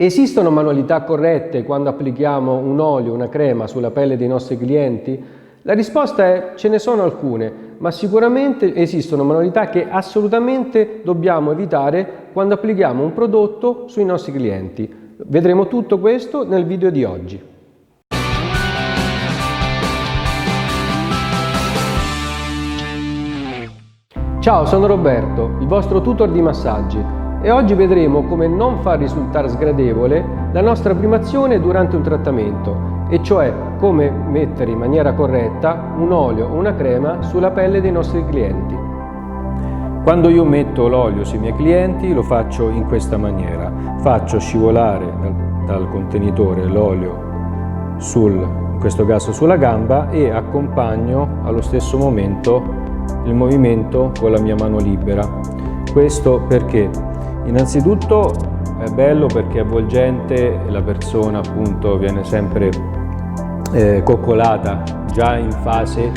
Esistono manualità corrette quando applichiamo un olio, una crema sulla pelle dei nostri clienti? La risposta è: ce ne sono alcune, ma sicuramente esistono manualità che assolutamente dobbiamo evitare quando applichiamo un prodotto sui nostri clienti. Vedremo tutto questo nel video di oggi. Ciao, sono Roberto, il vostro tutor di massaggi, e oggi vedremo come non far risultare sgradevole la nostra prima azione durante un trattamento, e cioè come mettere in maniera corretta un olio o una crema sulla pelle dei nostri clienti. Quando io metto l'olio sui miei clienti lo faccio in questa maniera: faccio scivolare dal contenitore l'olio in questo caso sulla gamba, e accompagno allo stesso momento il movimento con la mia mano libera. Questo perché? Innanzitutto è bello perché è avvolgente e la persona appunto viene sempre coccolata già in fase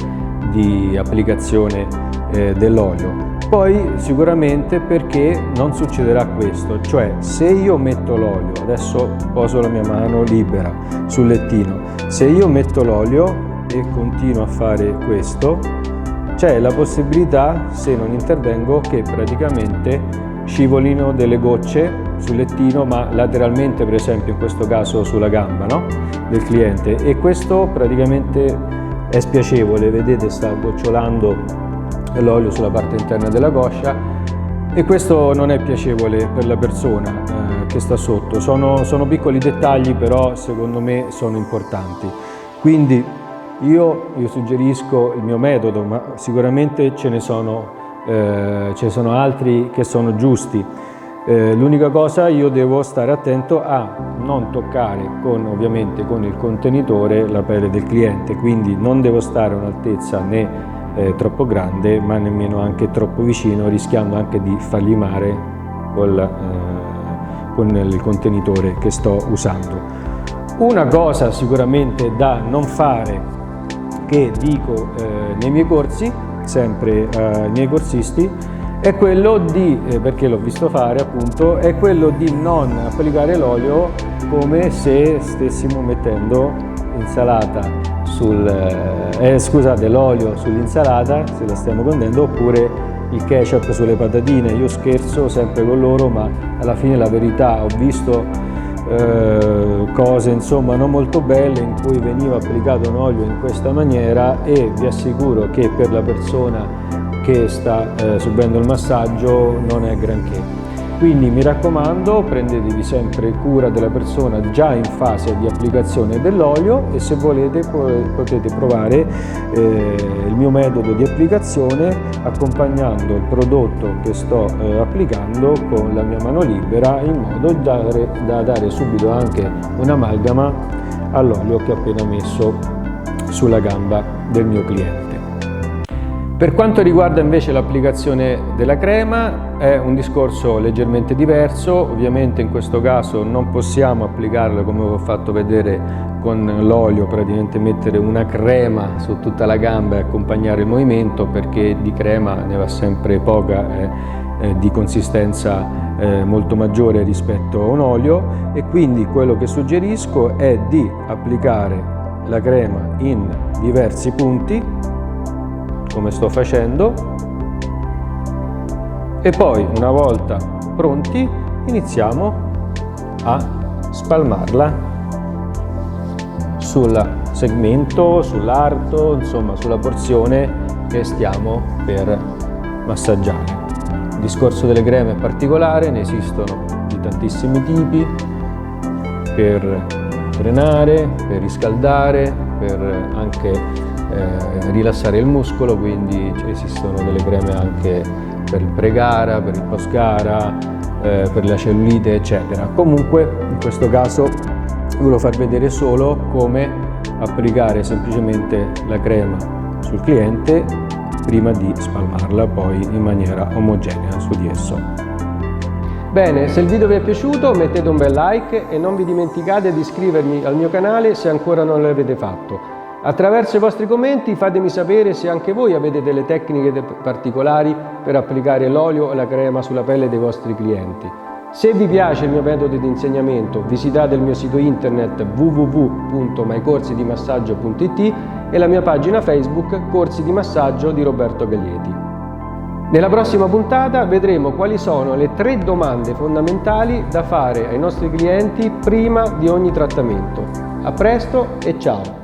di applicazione dell'olio. Poi sicuramente perché non succederà questo, cioè se io metto l'olio, adesso poso la mia mano libera sul lettino, se io metto l'olio e continuo a fare questo, c'è la possibilità, se non intervengo, che praticamente scivolino delle gocce sul lettino, ma lateralmente, per esempio in questo caso sulla gamba, no? Del cliente, e questo praticamente è spiacevole. Vedete, sta gocciolando l'olio sulla parte interna della coscia, e questo non è piacevole per la persona che sta sotto. Sono piccoli dettagli, però secondo me sono importanti. Quindi io suggerisco il mio metodo, ma sicuramente ce ne sono altri che sono giusti. L'unica cosa, io devo stare attento a non toccare ovviamente con il contenitore la pelle del cliente, quindi non devo stare a un'altezza né troppo grande ma nemmeno anche troppo vicino, rischiando anche di fargli male con il contenitore che sto usando. Una cosa sicuramente da non fare, che dico nei miei corsi, sempre ai miei corsisti, è quello di, perché l'ho visto fare appunto, è quello di non applicare l'olio come se stessimo mettendo l'olio sull'insalata, se la stiamo condendo, oppure il ketchup sulle patatine. Io scherzo sempre con loro, ma alla fine la verità, ho visto cose insomma non molto belle in cui veniva applicato un olio in questa maniera, e vi assicuro che per la persona che sta subendo il massaggio non è granché. Quindi mi raccomando, prendetevi sempre cura della persona già in fase di applicazione dell'olio, e se volete potete provare il mio metodo di applicazione accompagnando il prodotto che sto applicando con la mia mano libera, in modo da dare subito anche un'amalgama all'olio che ho appena messo sulla gamba del mio cliente. Per quanto riguarda invece l'applicazione della crema, è un discorso leggermente diverso. Ovviamente in questo caso non possiamo applicarla come vi ho fatto vedere con l'olio, praticamente mettere una crema su tutta la gamba e accompagnare il movimento, perché di crema ne va sempre poca, di consistenza molto maggiore rispetto a un olio, e quindi quello che suggerisco è di applicare la crema in diversi punti, come sto facendo, e poi una volta pronti iniziamo a spalmarla sul segmento, sull'arto, insomma sulla porzione che stiamo per massaggiare. Il discorso delle creme è particolare, ne esistono di tantissimi tipi, per drenare, per riscaldare, per anche rilassare il muscolo, quindi esistono delle creme anche per il pre-gara, per il post-gara, per la cellulite, eccetera. Comunque in questo caso vi volevo far vedere solo come applicare semplicemente la crema sul cliente prima di spalmarla poi in maniera omogenea su di esso. Bene, se il video vi è piaciuto mettete un bel like e non vi dimenticate di iscrivervi al mio canale se ancora non l'avete fatto. Attraverso i vostri commenti fatemi sapere se anche voi avete delle tecniche particolari per applicare l'olio o la crema sulla pelle dei vostri clienti. Se vi piace il mio metodo di insegnamento, visitate il mio sito internet www.mycorsidimassaggio.it e la mia pagina Facebook Corsi di Massaggio di Roberto Gaglieti. Nella prossima puntata vedremo quali sono le 3 domande fondamentali da fare ai nostri clienti prima di ogni trattamento. A presto e ciao!